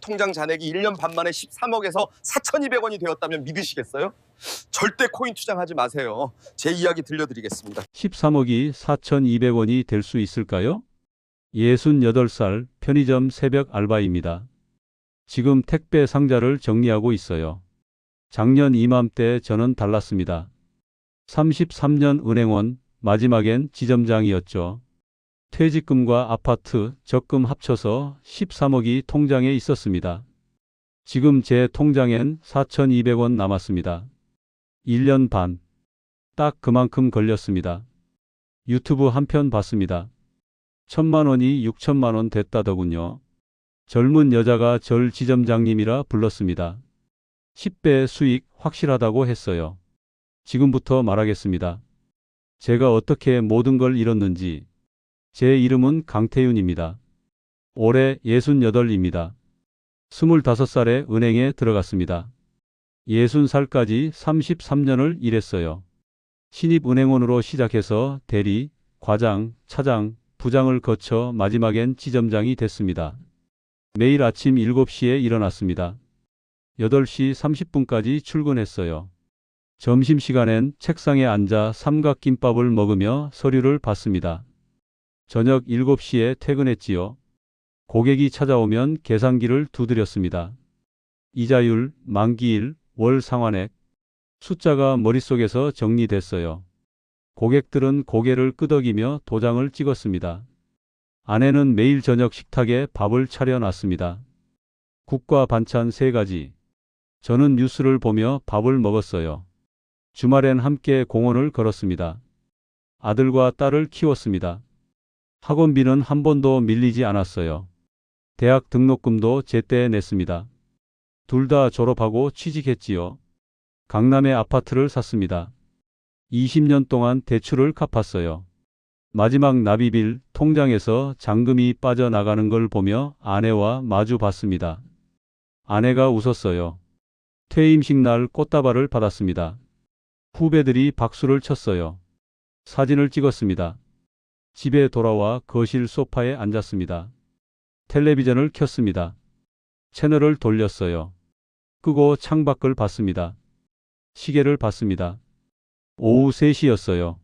통장 잔액이 1년 반 만에 13억에서 4,200원이 되었다면 믿으시겠어요? 절대 코인 투자하지 마세요. 제 이야기 들려드리겠습니다. 13억이 4,200원이 될 수 있을까요? 68살 편의점 새벽 알바입니다. 지금 택배 상자를 정리하고 있어요. 작년 이맘때 저는 달랐습니다. 33년 은행원, 마지막엔 지점장이었죠. 퇴직금과 아파트, 적금 합쳐서 13억이 통장에 있었습니다. 지금 제 통장엔 4,200원 남았습니다. 1년 반. 딱 그만큼 걸렸습니다. 유튜브 한 편 봤습니다. 1,000만 원이 6천만 원 됐다더군요. 젊은 여자가 절 지점장님이라 불렀습니다. 10배 수익 확실하다고 했어요. 지금부터 말하겠습니다. 제가 어떻게 모든 걸 잃었는지. 제 이름은 강태윤입니다. 올해 68입니다. 25살에 은행에 들어갔습니다. 60살까지 33년을 일했어요. 신입은행원으로 시작해서 대리, 과장, 차장, 부장을 거쳐 마지막엔 지점장이 됐습니다. 매일 아침 7시에 일어났습니다. 8시 30분까지 출근했어요. 점심시간엔 책상에 앉아 삼각김밥을 먹으며 서류를 봤습니다. 저녁 7시에 퇴근했지요. 고객이 찾아오면 계산기를 두드렸습니다. 이자율, 만기일, 월 상환액, 숫자가 머릿속에서 정리됐어요. 고객들은 고개를 끄덕이며 도장을 찍었습니다. 아내는 매일 저녁 식탁에 밥을 차려놨습니다. 국과 반찬 3가지. 저는 뉴스를 보며 밥을 먹었어요. 주말엔 함께 공원을 걸었습니다. 아들과 딸을 키웠습니다. 학원비는 한 번도 밀리지 않았어요. 대학 등록금도 제때 냈습니다. 둘 다 졸업하고 취직했지요. 강남에 아파트를 샀습니다. 20년 동안 대출을 갚았어요. 마지막 납입일 통장에서 잔금이 빠져나가는 걸 보며 아내와 마주 봤습니다. 아내가 웃었어요. 퇴임식 날 꽃다발을 받았습니다. 후배들이 박수를 쳤어요. 사진을 찍었습니다. 집에 돌아와 거실 소파에 앉았습니다. 텔레비전을 켰습니다. 채널을 돌렸어요. 끄고 창밖을 봤습니다. 시계를 봤습니다. 오후 3시였어요.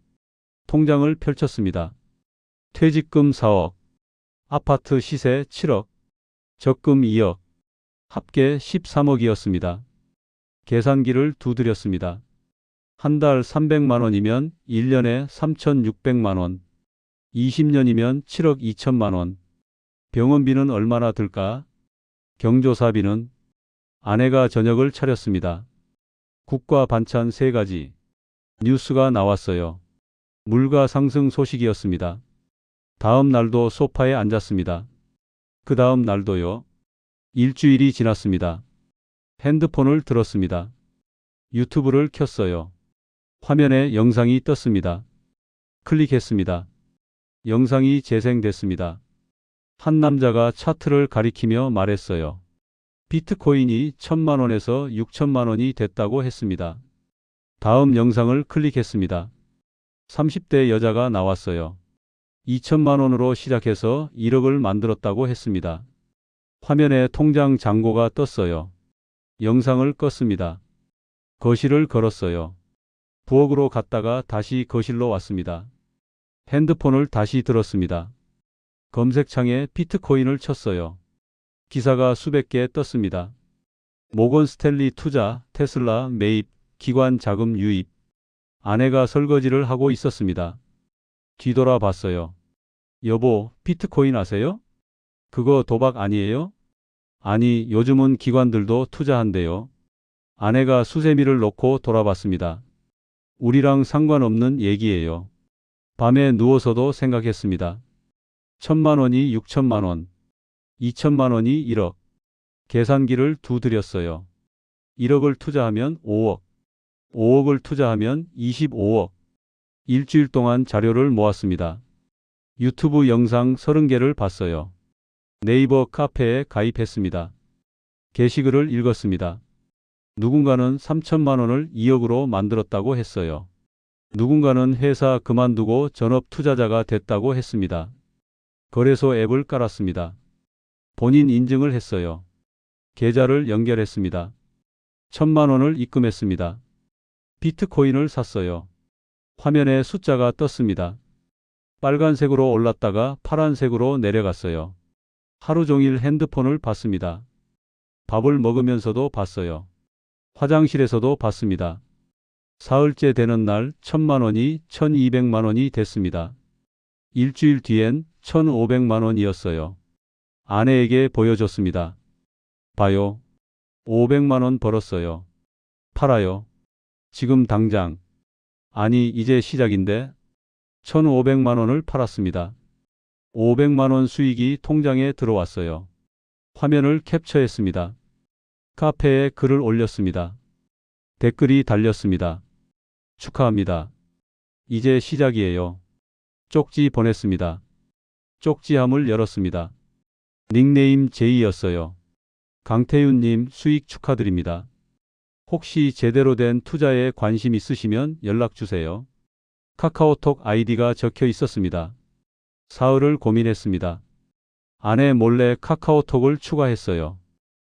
통장을 펼쳤습니다. 퇴직금 4억, 아파트 시세 7억, 적금 2억, 합계 13억이었습니다. 계산기를 두드렸습니다. 한 달 300만 원이면 1년에 3,600만 원, 20년이면 7억 2천만 원. 병원비는 얼마나 들까? 경조사비는? 아내가 저녁을 차렸습니다. 국과 반찬 3가지. 뉴스가 나왔어요. 물가 상승 소식이었습니다. 다음 날도 소파에 앉았습니다. 그 다음 날도요. 일주일이 지났습니다. 핸드폰을 들었습니다. 유튜브를 켰어요. 화면에 영상이 떴습니다. 클릭했습니다. 영상이 재생됐습니다. 한 남자가 차트를 가리키며 말했어요. 비트코인이 1,000만 원에서 6천만 원이 됐다고 했습니다. 다음 영상을 클릭했습니다. 30대 여자가 나왔어요. 2천만 원으로 시작해서 1억을 만들었다고 했습니다. 화면에 통장 잔고가 떴어요. 영상을 껐습니다. 거실을 걸었어요. 부엌으로 갔다가 다시 거실로 왔습니다. 핸드폰을 다시 들었습니다. 검색창에 비트코인을 쳤어요. 기사가 수백 개 떴습니다. 모건 스탠리 투자, 테슬라 매입, 기관 자금 유입. 아내가 설거지를 하고 있었습니다. 뒤돌아 봤어요. 여보, 비트코인 아세요? 그거 도박 아니에요? 아니, 요즘은 기관들도 투자한대요. 아내가 수세미를 놓고 돌아봤습니다. 우리랑 상관없는 얘기예요. 밤에 누워서도 생각했습니다. 1,000만 원이 6천만 원, 2천만 원이 1억. 계산기를 두드렸어요. 1억을 투자하면 5억, 5억을 투자하면 25억. 일주일 동안 자료를 모았습니다. 유튜브 영상 30개를 봤어요. 네이버 카페에 가입했습니다. 게시글을 읽었습니다. 누군가는 3천만 원을 2억으로 만들었다고 했어요. 누군가는 회사 그만두고 전업 투자자가 됐다고 했습니다. 거래소 앱을 깔았습니다. 본인 인증을 했어요. 계좌를 연결했습니다. 1,000만 원을 입금했습니다. 비트코인을 샀어요. 화면에 숫자가 떴습니다. 빨간색으로 올랐다가 파란색으로 내려갔어요. 하루 종일 핸드폰을 봤습니다. 밥을 먹으면서도 봤어요. 화장실에서도 봤습니다. 사흘째 되는 날 1,000만 원이 1,200만 원이 됐습니다. 일주일 뒤엔 1,500만 원이었어요. 아내에게 보여줬습니다. 봐요. 500만 원 벌었어요. 팔아요. 지금 당장. 아니, 이제 시작인데. 1,500만 원을 팔았습니다. 500만 원 수익이 통장에 들어왔어요. 화면을 캡처했습니다. 카페에 글을 올렸습니다. 댓글이 달렸습니다. 축하합니다. 이제 시작이에요. 쪽지 보냈습니다. 쪽지함을 열었습니다. 닉네임 제이였어요. 강태윤님 수익 축하드립니다. 혹시 제대로 된 투자에 관심 있으시면 연락주세요. 카카오톡 아이디가 적혀 있었습니다. 사흘을 고민했습니다. 아내 몰래 카카오톡을 추가했어요.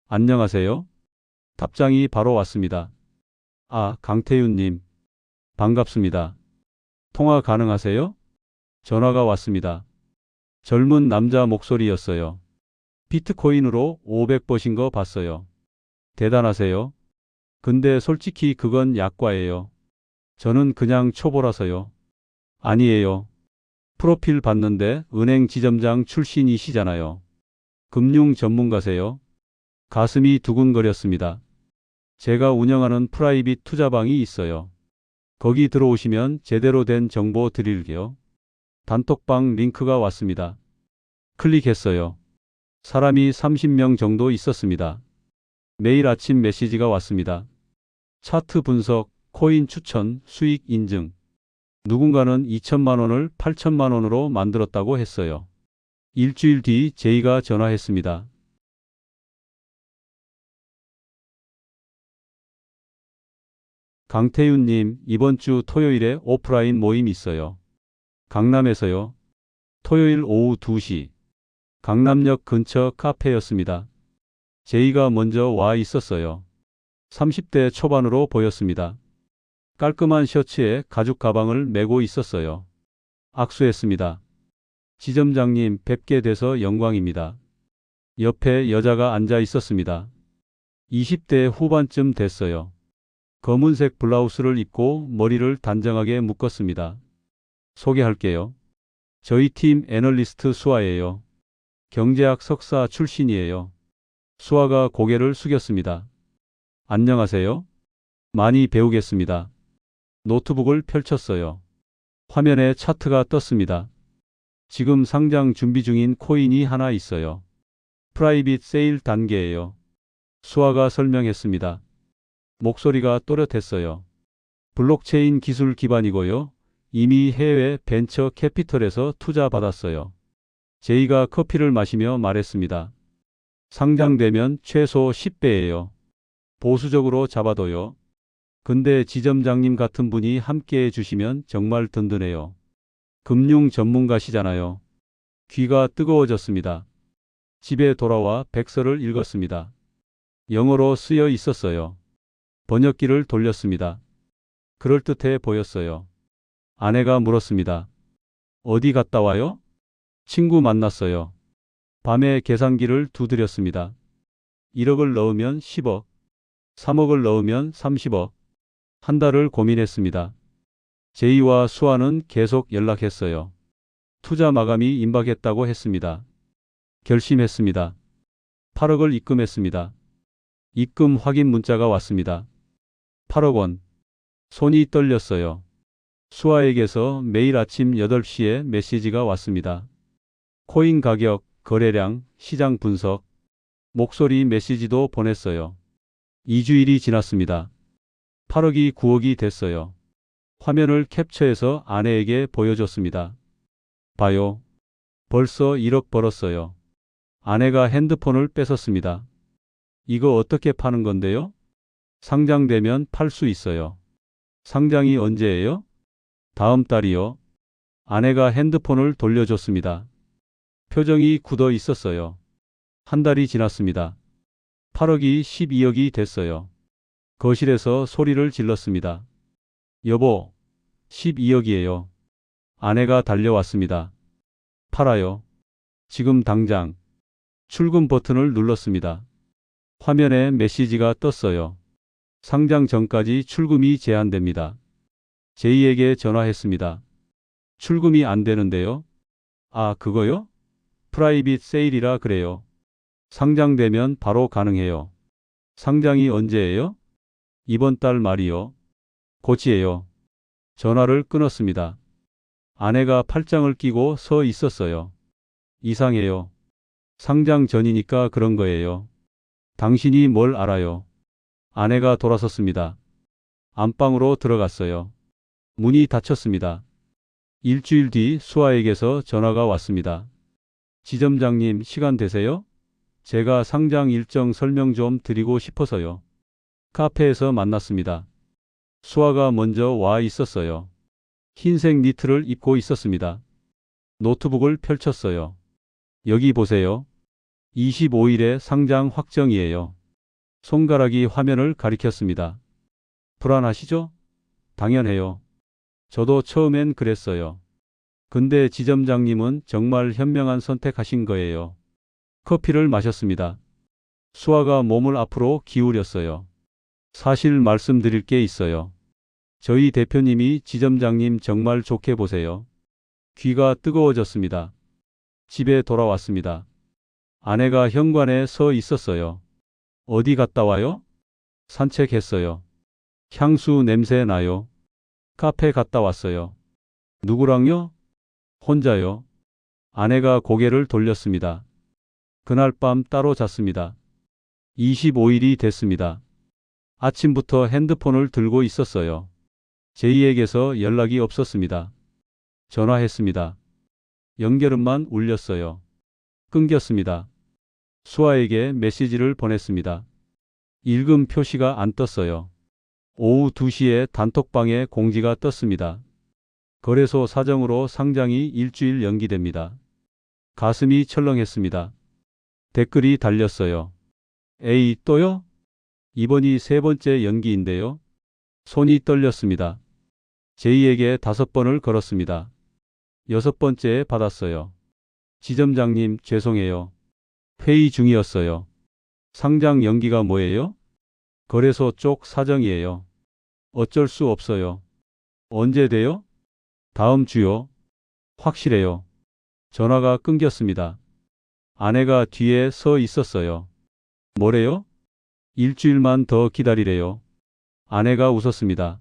안녕하세요. 답장이 바로 왔습니다. 아, 강태윤님. 반갑습니다. 통화 가능하세요? 전화가 왔습니다. 젊은 남자 목소리였어요. 비트코인으로 500 버신 거 봤어요. 대단하세요. 근데 솔직히 그건 약과예요. 저는 그냥 초보라서요. 아니에요. 프로필 봤는데 은행 지점장 출신이시잖아요. 금융 전문가세요. 가슴이 두근거렸습니다. 제가 운영하는 프라이빗 투자방이 있어요. 거기 들어오시면 제대로 된 정보 드릴게요. 단톡방 링크가 왔습니다. 클릭했어요. 사람이 30명 정도 있었습니다. 매일 아침 메시지가 왔습니다. 차트 분석, 코인 추천, 수익 인증. 누군가는 2천만 원을 8천만 원으로 만들었다고 했어요. 일주일 뒤 제이가 전화했습니다. 강태윤님, 이번 주 토요일에 오프라인 모임 있어요. 강남에서요. 토요일 오후 2시. 강남역 근처 카페였습니다. 제이가 먼저 와 있었어요. 30대 초반으로 보였습니다. 깔끔한 셔츠에 가죽 가방을 메고 있었어요. 악수했습니다. 지점장님, 뵙게 돼서 영광입니다. 옆에 여자가 앉아 있었습니다. 20대 후반쯤 됐어요. 검은색 블라우스를 입고 머리를 단정하게 묶었습니다. 소개할게요. 저희 팀 애널리스트 수아예요. 경제학 석사 출신이에요. 수아가 고개를 숙였습니다. 안녕하세요. 많이 배우겠습니다. 노트북을 펼쳤어요. 화면에 차트가 떴습니다. 지금 상장 준비 중인 코인이 하나 있어요. 프라이빗 세일 단계예요. 수아가 설명했습니다. 목소리가 또렷했어요. 블록체인 기술 기반이고요. 이미 해외 벤처 캐피털에서 투자 받았어요. 제이가 커피를 마시며 말했습니다. 상장되면 최소 10배예요. 보수적으로 잡아둬요. 근데 지점장님 같은 분이 함께 해주시면 정말 든든해요. 금융 전문가시잖아요. 귀가 뜨거워졌습니다. 집에 돌아와 백서를 읽었습니다. 영어로 쓰여 있었어요. 번역기를 돌렸습니다. 그럴듯해 보였어요. 아내가 물었습니다. 어디 갔다 와요? 친구 만났어요. 밤에 계산기를 두드렸습니다. 1억을 넣으면 10억, 3억을 넣으면 30억. 한 달을 고민했습니다. 제이와 수아는 계속 연락했어요. 투자 마감이 임박했다고 했습니다. 결심했습니다. 8억을 입금했습니다. 입금 확인 문자가 왔습니다. 8억 원. 손이 떨렸어요. 수아에게서 매일 아침 8시에 메시지가 왔습니다. 코인 가격, 거래량, 시장 분석, 목소리 메시지도 보냈어요. 2주일이 지났습니다. 8억이 9억이 됐어요. 화면을 캡처해서 아내에게 보여줬습니다. 봐요. 벌써 1억 벌었어요. 아내가 핸드폰을 뺏었습니다. 이거 어떻게 파는 건데요? 상장되면 팔 수 있어요. 상장이 언제예요? 다음 달이요. 아내가 핸드폰을 돌려줬습니다. 표정이 굳어 있었어요. 한 달이 지났습니다. 8억이 12억이 됐어요. 거실에서 소리를 질렀습니다. 여보, 12억이에요. 아내가 달려왔습니다. 팔아요. 지금 당장. 출금 버튼을 눌렀습니다. 화면에 메시지가 떴어요. 상장 전까지 출금이 제한됩니다. 제이에게 전화했습니다. 출금이 안 되는데요? 아, 그거요? 프라이빗 세일이라 그래요. 상장되면 바로 가능해요. 상장이 언제예요? 이번 달 말이요. 고치예요. 전화를 끊었습니다. 아내가 팔짱을 끼고 서 있었어요. 이상해요. 상장 전이니까 그런 거예요. 당신이 뭘 알아요? 아내가 돌아섰습니다. 안방으로 들어갔어요. 문이 닫혔습니다. 일주일 뒤 수아에게서 전화가 왔습니다. 지점장님, 시간 되세요? 제가 상장 일정 설명 좀 드리고 싶어서요. 카페에서 만났습니다. 수아가 먼저 와 있었어요. 흰색 니트를 입고 있었습니다. 노트북을 펼쳤어요. 여기 보세요. 25일에 상장 확정이에요. 손가락이 화면을 가리켰습니다. 불안하시죠? 당연해요. 저도 처음엔 그랬어요. 근데 지점장님은 정말 현명한 선택하신 거예요. 커피를 마셨습니다. 수아가 몸을 앞으로 기울였어요. 사실 말씀드릴 게 있어요. 저희 대표님이 지점장님 정말 좋게 보세요. 귀가 뜨거워졌습니다. 집에 돌아왔습니다. 아내가 현관에 서 있었어요. 어디 갔다 와요? 산책했어요. 향수 냄새 나요. 카페 갔다 왔어요. 누구랑요? 혼자요. 아내가 고개를 돌렸습니다. 그날 밤 따로 잤습니다. 25일이 됐습니다. 아침부터 핸드폰을 들고 있었어요. 제이에게서 연락이 없었습니다. 전화했습니다. 연결음만 울렸어요. 끊겼습니다. 수아에게 메시지를 보냈습니다. 읽음 표시가 안 떴어요. 오후 2시에 단톡방에 공지가 떴습니다. 거래소 사정으로 상장이 일주일 연기됩니다. 가슴이 철렁했습니다. 댓글이 달렸어요. 에이, 또요? 이번이 세 번째 연기인데요. 손이 떨렸습니다. 제이에게 5번을 걸었습니다. 6번째에 받았어요. 지점장님, 죄송해요. 회의 중이었어요. 상장 연기가 뭐예요? 거래소 쪽 사정이에요. 어쩔 수 없어요. 언제 돼요? 다음 주요. 확실해요. 전화가 끊겼습니다. 아내가 뒤에 서 있었어요. 뭐래요? 일주일만 더 기다리래요. 아내가 웃었습니다.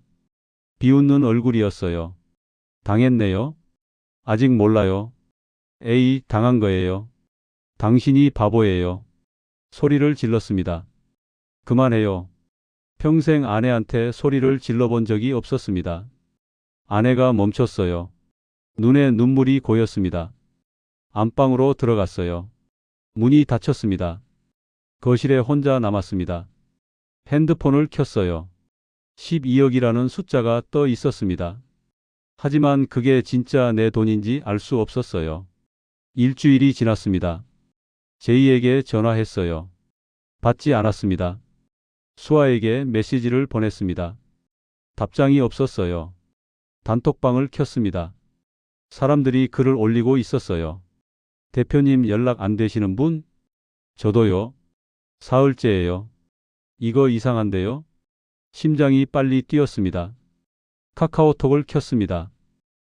비웃는 얼굴이었어요. 당했네요. 아직 몰라요. 에이, 당한 거예요. 당신이 바보예요. 소리를 질렀습니다. 그만해요. 평생 아내한테 소리를 질러본 적이 없었습니다. 아내가 멈췄어요. 눈에 눈물이 고였습니다. 안방으로 들어갔어요. 문이 닫혔습니다. 거실에 혼자 남았습니다. 핸드폰을 켰어요. 12억이라는 숫자가 떠 있었습니다. 하지만 그게 진짜 내 돈인지 알 수 없었어요. 일주일이 지났습니다. 제이에게 전화했어요. 받지 않았습니다. 수아에게 메시지를 보냈습니다. 답장이 없었어요. 단톡방을 켰습니다. 사람들이 글을 올리고 있었어요. 대표님 연락 안 되시는 분? 저도요. 사흘째예요. 이거 이상한데요? 심장이 빨리 뛰었습니다. 카카오톡을 켰습니다.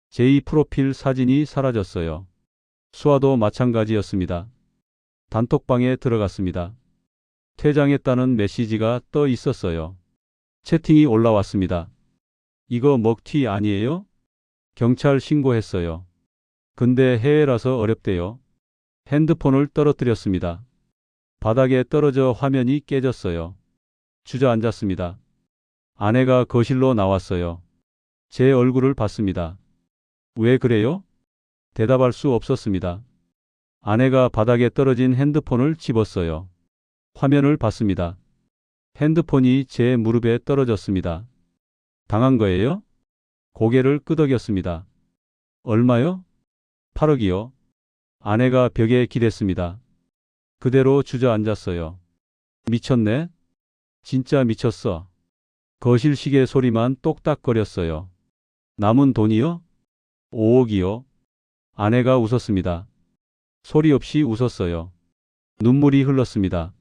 제이 프로필 사진이 사라졌어요. 수아도 마찬가지였습니다. 단톡방에 들어갔습니다. 퇴장했다는 메시지가 떠 있었어요. 채팅이 올라왔습니다. 이거 먹튀 아니에요? 경찰 신고했어요. 근데 해외라서 어렵대요. 핸드폰을 떨어뜨렸습니다. 바닥에 떨어져 화면이 깨졌어요. 주저앉았습니다. 아내가 거실로 나왔어요. 제 얼굴을 봤습니다. 왜 그래요? 대답할 수 없었습니다. 아내가 바닥에 떨어진 핸드폰을 집었어요. 화면을 봤습니다. 핸드폰이 제 무릎에 떨어졌습니다. 당한 거예요? 고개를 끄덕였습니다. 얼마요? 8억이요. 아내가 벽에 기댔습니다. 그대로 주저앉았어요. 미쳤네? 진짜 미쳤어. 거실 시계 소리만 똑딱거렸어요. 남은 돈이요? 5억이요? 아내가 웃었습니다. 소리 없이 웃었어요. 눈물이 흘렀습니다.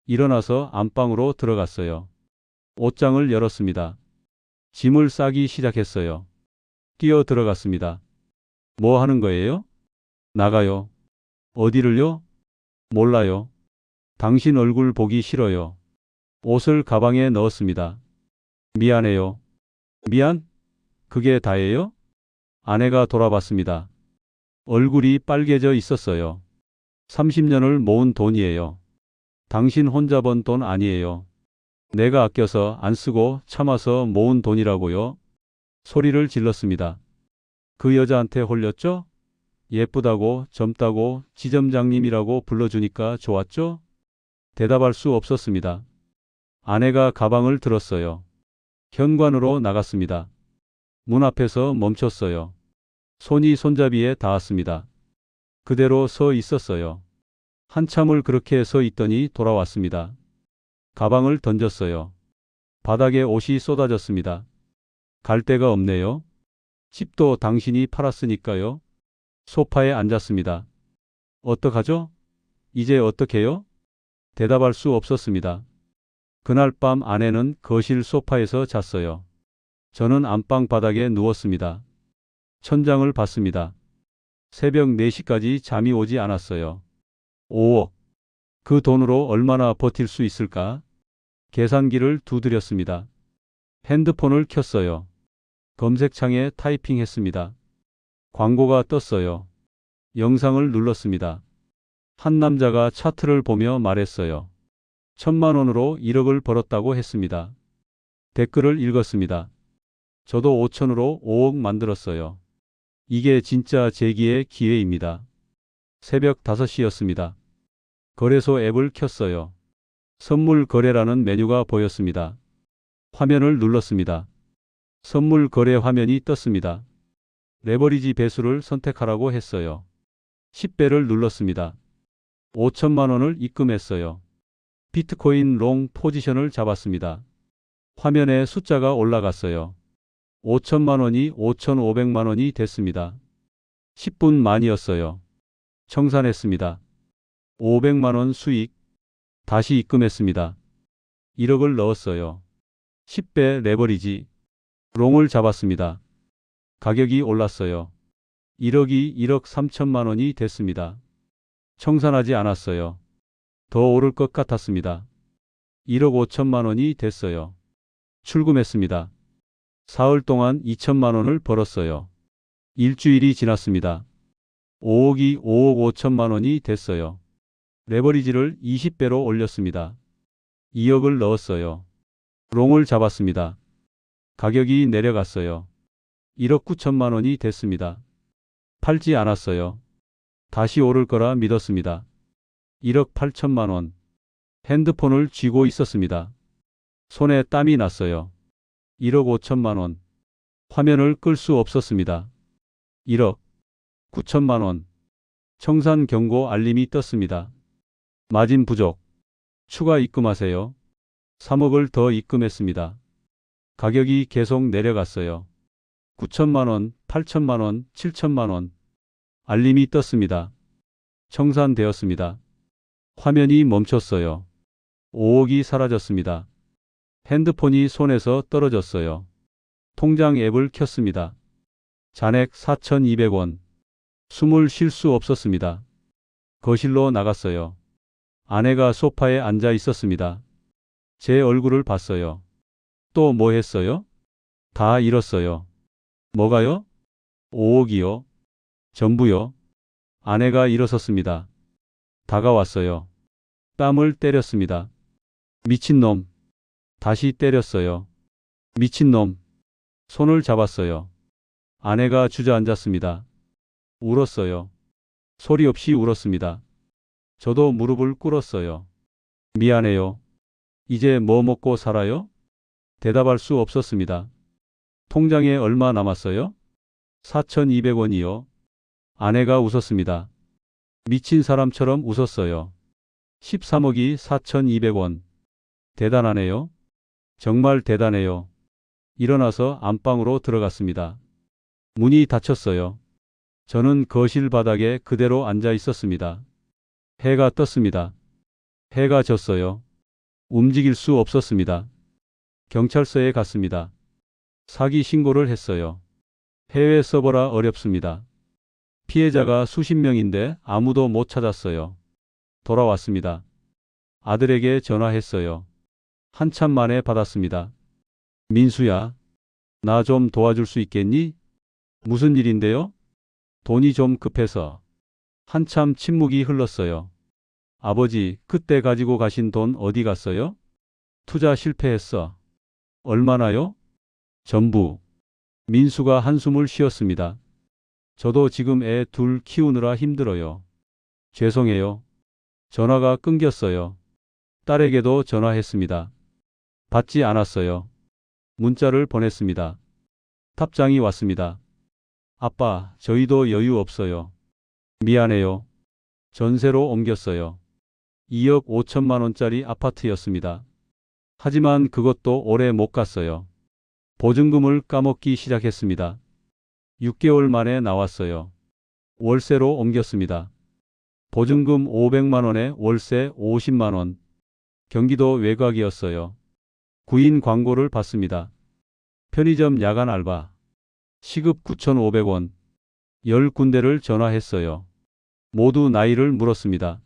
일어나서 안방으로 들어갔어요. 옷장을 열었습니다. 짐을 싸기 시작했어요. 뛰어 들어갔습니다. 뭐 하는 거예요? 나가요. 어디를요? 몰라요. 당신 얼굴 보기 싫어요. 옷을 가방에 넣었습니다. 미안해요. 미안? 그게 다예요? 아내가 돌아봤습니다. 얼굴이 빨개져 있었어요. 30년을 모은 돈이에요. 당신 혼자 번 돈 아니에요. 내가 아껴서 안 쓰고 참아서 모은 돈이라고요. 소리를 질렀습니다. 그 여자한테 홀렸죠? 예쁘다고 젊다고 지점장님이라고 불러주니까 좋았죠? 대답할 수 없었습니다. 아내가 가방을 들었어요. 현관으로 나갔습니다. 문 앞에서 멈췄어요. 손이 손잡이에 닿았습니다. 그대로 서 있었어요. 한참을 그렇게 서 있더니 돌아왔습니다. 가방을 던졌어요. 바닥에 옷이 쏟아졌습니다. 갈 데가 없네요. 집도 당신이 팔았으니까요. 소파에 앉았습니다. 어떡하죠? 이제 어떡해요? 대답할 수 없었습니다. 그날 밤 아내는 거실 소파에서 잤어요. 저는 안방 바닥에 누웠습니다. 천장을 봤습니다. 새벽 4시까지 잠이 오지 않았어요. 5억. 그 돈으로 얼마나 버틸 수 있을까? 계산기를 두드렸습니다. 핸드폰을 켰어요. 검색창에 타이핑했습니다. 광고가 떴어요. 영상을 눌렀습니다. 한 남자가 차트를 보며 말했어요. 1,000만 원으로 1억을 벌었다고 했습니다. 댓글을 읽었습니다. 저도 5천으로 5억 만들었어요. 이게 진짜 재기의 기회입니다. 새벽 5시였습니다. 거래소 앱을 켰어요. 선물 거래라는 메뉴가 보였습니다. 화면을 눌렀습니다. 선물 거래 화면이 떴습니다. 레버리지 배수를 선택하라고 했어요. 10배를 눌렀습니다. 5천만 원을 입금했어요. 비트코인 롱 포지션을 잡았습니다. 화면에 숫자가 올라갔어요. 5천만 원이 5,500만 원이 됐습니다. 10분 만이었어요. 청산했습니다. 500만 원 수익. 다시 입금했습니다. 1억을 넣었어요. 10배 레버리지. 롱을 잡았습니다. 가격이 올랐어요. 1억이 1억 3천만 원이 됐습니다. 청산하지 않았어요. 더 오를 것 같았습니다. 1억 5천만 원이 됐어요. 출금했습니다. 사흘 동안 2천만 원을 벌었어요. 일주일이 지났습니다. 5억이 5억 5천만 원이 됐어요. 레버리지를 20배로 올렸습니다. 2억을 넣었어요. 롱을 잡았습니다. 가격이 내려갔어요. 1억 9천만 원이 됐습니다. 팔지 않았어요. 다시 오를 거라 믿었습니다. 1억 8천만 원. 핸드폰을 쥐고 있었습니다. 손에 땀이 났어요. 1억 5천만 원. 화면을 끌 수 없었습니다. 1억 9천만 원. 청산 경고 알림이 떴습니다. 마진 부족. 추가 입금하세요. 3억을 더 입금했습니다. 가격이 계속 내려갔어요. 9천만 원, 8천만 원, 7천만 원. 알림이 떴습니다. 청산되었습니다. 화면이 멈췄어요. 5억이 사라졌습니다. 핸드폰이 손에서 떨어졌어요. 통장 앱을 켰습니다. 잔액 4,200원. 숨을 쉴 수 없었습니다. 거실로 나갔어요. 아내가 소파에 앉아 있었습니다. 제 얼굴을 봤어요. 또 뭐 했어요? 다 잃었어요. 뭐가요? 5억이요. 전부요. 아내가 일어섰습니다. 다가왔어요. 뺨을 때렸습니다. 미친놈. 다시 때렸어요. 미친놈. 손을 잡았어요. 아내가 주저앉았습니다. 울었어요. 소리 없이 울었습니다. 저도 무릎을 꿇었어요. 미안해요. 이제 뭐 먹고 살아요? 대답할 수 없었습니다. 통장에 얼마 남았어요? 4,200원이요. 아내가 웃었습니다. 미친 사람처럼 웃었어요. 13억이 4,200원. 대단하네요. 정말 대단해요. 일어나서 안방으로 들어갔습니다. 문이 닫혔어요. 저는 거실 바닥에 그대로 앉아 있었습니다. 해가 떴습니다. 해가 졌어요. 움직일 수 없었습니다. 경찰서에 갔습니다. 사기 신고를 했어요. 해외 서버라 어렵습니다. 피해자가 수십 명인데 아무도 못 찾았어요. 돌아왔습니다. 아들에게 전화했어요. 한참 만에 받았습니다. 민수야, 나 좀 도와줄 수 있겠니? 무슨 일인데요? 돈이 좀 급해서. 한참 침묵이 흘렀어요. 아버지, 그때 가지고 가신 돈 어디 갔어요? 투자 실패했어. 얼마나요? 전부. 민수가 한숨을 쉬었습니다. 저도 지금 애 둘 키우느라 힘들어요. 죄송해요. 전화가 끊겼어요. 딸에게도 전화했습니다. 받지 않았어요. 문자를 보냈습니다. 답장이 왔습니다. 아빠, 저희도 여유 없어요. 미안해요. 전세로 옮겼어요. 2억 5천만 원짜리 아파트였습니다. 하지만 그것도 오래 못 갔어요. 보증금을 까먹기 시작했습니다. 6개월 만에 나왔어요. 월세로 옮겼습니다. 보증금 500만 원에 월세 50만 원. 경기도 외곽이었어요. 구인 광고를 봤습니다. 편의점 야간 알바. 시급 9,500원. 10군데를 전화했어요. 모두 나이를 물었습니다.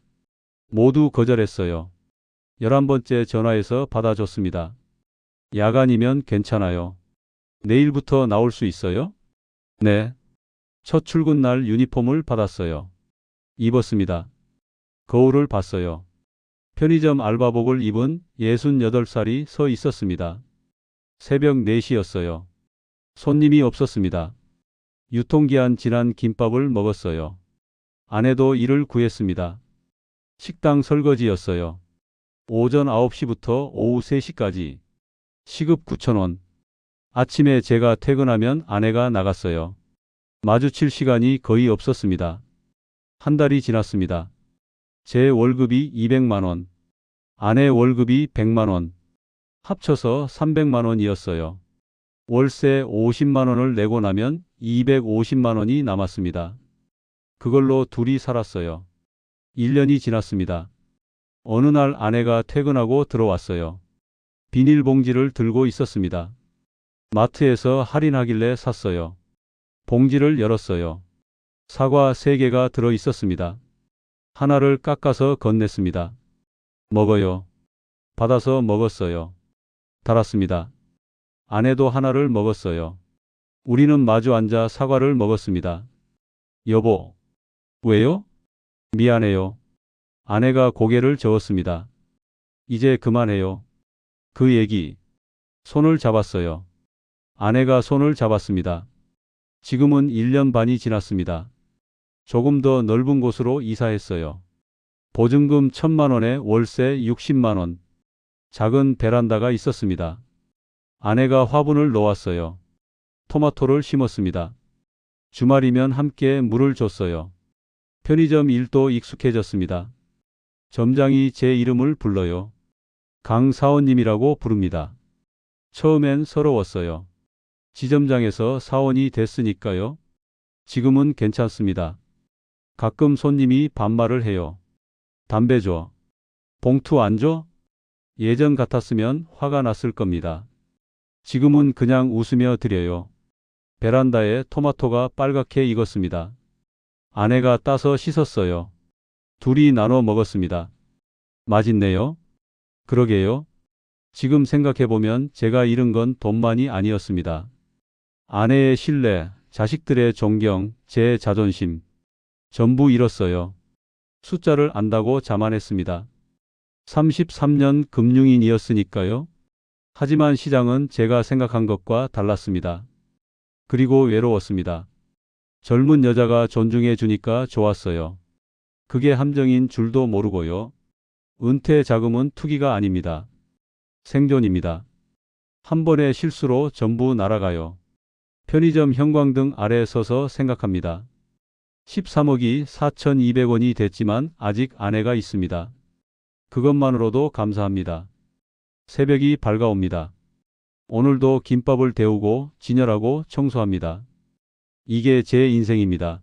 모두 거절했어요. 11번째 전화해서 받아줬습니다. 야간이면 괜찮아요. 내일부터 나올 수 있어요? 네. 첫 출근 날 유니폼을 받았어요. 입었습니다. 거울을 봤어요. 편의점 알바복을 입은 68살이 서 있었습니다. 새벽 4시였어요. 손님이 없었습니다. 유통기한 지난 김밥을 먹었어요. 아내도 일을 구했습니다. 식당 설거지였어요. 오전 9시부터 오후 3시까지. 시급 9,000원. 아침에 제가 퇴근하면 아내가 나갔어요. 마주칠 시간이 거의 없었습니다. 한 달이 지났습니다. 제 월급이 200만 원. 아내 월급이 100만 원. 합쳐서 300만 원이었어요. 월세 50만 원을 내고 나면 250만 원이 남았습니다. 그걸로 둘이 살았어요. 1년이 지났습니다. 어느 날 아내가 퇴근하고 들어왔어요. 비닐봉지를 들고 있었습니다. 마트에서 할인하길래 샀어요. 봉지를 열었어요. 사과 3개가 들어 있었습니다. 하나를 깎아서 건넸습니다. 먹어요. 받아서 먹었어요. 달았습니다. 아내도 하나를 먹었어요. 우리는 마주 앉아 사과를 먹었습니다. 여보. 왜요? 미안해요. 아내가 고개를 저었습니다. 이제 그만해요. 그 얘기. 손을 잡았어요. 아내가 손을 잡았습니다. 지금은 1년 반이 지났습니다. 조금 더 넓은 곳으로 이사했어요. 보증금 1,000만 원에 월세 60만 원. 작은 베란다가 있었습니다. 아내가 화분을 놓았어요. 토마토를 심었습니다. 주말이면 함께 물을 줬어요. 편의점 일도 익숙해졌습니다. 점장이 제 이름을 불러요. 강 사원님이라고 부릅니다. 처음엔 서러웠어요. 지점장에서 사원이 됐으니까요. 지금은 괜찮습니다. 가끔 손님이 반말을 해요. 담배 줘. 봉투 안 줘? 예전 같았으면 화가 났을 겁니다. 지금은 그냥 웃으며 드려요. 베란다에 토마토가 빨갛게 익었습니다. 아내가 따서 씻었어요. 둘이 나눠 먹었습니다. 맛있네요. 그러게요. 지금 생각해보면 제가 잃은 건 돈만이 아니었습니다. 아내의 신뢰, 자식들의 존경, 제 자존심. 전부 잃었어요. 숫자를 안다고 자만했습니다. 33년 금융인이었으니까요. 하지만 시장은 제가 생각한 것과 달랐습니다. 그리고 외로웠습니다. 젊은 여자가 존중해 주니까 좋았어요. 그게 함정인 줄도 모르고요. 은퇴 자금은 투기가 아닙니다. 생존입니다. 한 번의 실수로 전부 날아가요. 편의점 형광등 아래 서서 생각합니다. 13억이 4,200원이 됐지만 아직 아내가 있습니다. 그것만으로도 감사합니다. 새벽이 밝아옵니다. 오늘도 김밥을 데우고 진열하고 청소합니다. 이게 제 인생입니다.